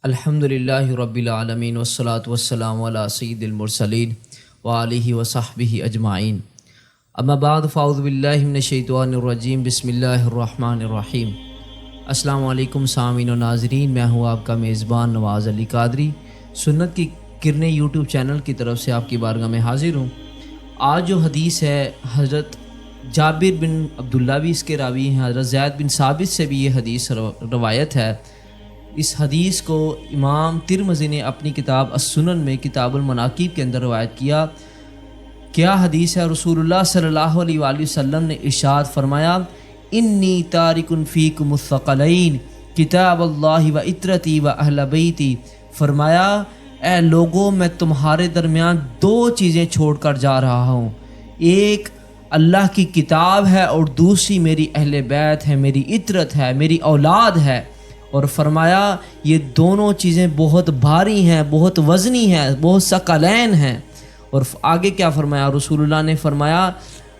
الحمدللہ رب العالمین والصلاة والسلام علی سید المرسلین وآلہ وصحبہ اجمعین، اما بعد فاعوذ باللہ من الشیطان الرجیم، بسم اللہ الرحمن الرحیم۔ السلام علیکم سامعین و ناظرین، میں ہوں آپ کا میزبان نواز علی قادری، سنت کی کرنیں یوٹیوب چینل کی طرف سے آپ کی بارگاہ میں حاضر ہوں۔ آج جو حدیث ہے حضرت جابر بن عبداللہ بھی اس کے راوی ہیں، حضرت زید بن ثابت سے بھی یہ حدیث روایت ہے۔ اس حدیث کو امام ترمذی نے اپنی کتاب السنن میں کتاب المناقب کے اندر روایت کیا۔ کیا حدیث ہے؟ رسول اللہ صلی اللہ علیہ وآلہ وسلم نے ارشاد فرمایا، انی تارک فیکم الثقلین کتاب اللہ و عطرتی و اہل بیتی۔ فرمایا، اے لوگوں، میں تمہارے درمیان دو چیزیں چھوڑ کر جا رہا ہوں، ایک اللہ کی کتاب ہے اور دوسری میری اہل بیت ہے، میری عطرت ہے، میری اولاد ہے۔ اور فرمایا یہ دونوں چیزیں بہت بھاری ہیں، بہت وزنی ہیں، بہت ثقلین ہیں۔ اور آگے کیا فرمایا؟ رسول اللہ نے فرمایا،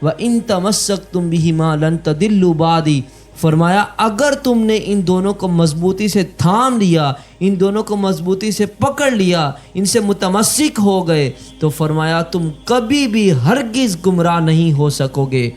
وَإِن تَمَسَّكْتُمْ بِهِمَا لَن تَضِلُّوا بَعْدِي۔ فرمایا اگر تم نے ان دونوں کو مضبوطی سے تھام لیا، ان دونوں کو مضبوطی سے پکڑ لیا، ان سے متمسک ہو گئے، تو فرمایا تم کبھی بھی ہرگز گمراہ نہیں ہو سکو گے۔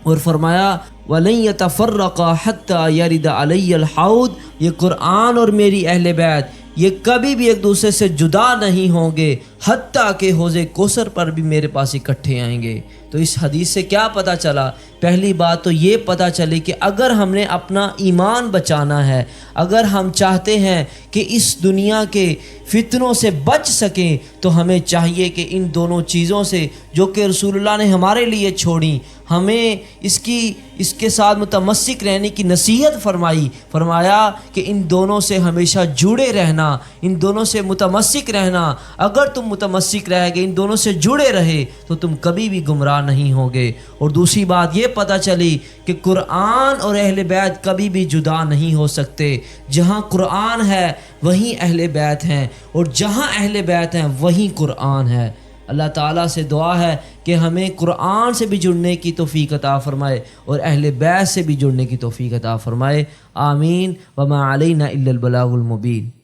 اور فرمایا وَلَن يَتَفَرَّقَا حَتَّى يَرِدَ عَلَيَّ الْحَوْض۔ یہ قرآن اور میری اہل بیت یہ کبھی بھی ایک دوسرے سے جدا نہیں ہوں گے، حتیٰ کہ حوض کوثر پر بھی میرے پاس اکٹھے آئیں گے۔ تو اس حدیث سے کیا پتہ چلا؟ پہلی بات تو یہ پتہ چلی کہ اگر ہم نے اپنا ایمان بچانا ہے، اگر ہم چاہتے ہیں کہ اس دنیا کے فتنوں سے بچ سکیں، تو ہمیں چاہیے کہ ان دونوں چیزوں سے جو کہ رسول اللہ نے ہمارے لیے چھوڑیں، ہمیں اس کے ساتھ متمسک رہنے کی نصیحت فرمائی۔ فرمایا کہ ان دونوں سے ہمیشہ جڑے رہنا، ان دونوں سے متمسک رہنا۔ اگر تم متمسک رہ گئے، ان دونوں سے جڑے رہے، تو تم کبھی بھی گمراہ نہیں ہوگے۔ اور دوسری بات یہ پتہ چلی کہ قرآن اور اہل بیت کبھی بھی جدا نہیں ہو سکتے۔ جہاں قرآن ہے وہیں اہل بیت ہیں، اور جہاں اہل بیت ہیں وہیں قرآن ہے۔ اللہ تعالیٰ سے دعا ہے کہ ہمیں قرآن سے بھی جڑنے کی توفیق عطا فرمائے اور اہل بیت سے بھی جڑنے کی توفیق عطا فرمائے۔ آمین۔ وما علینا الا البلاغ المبین۔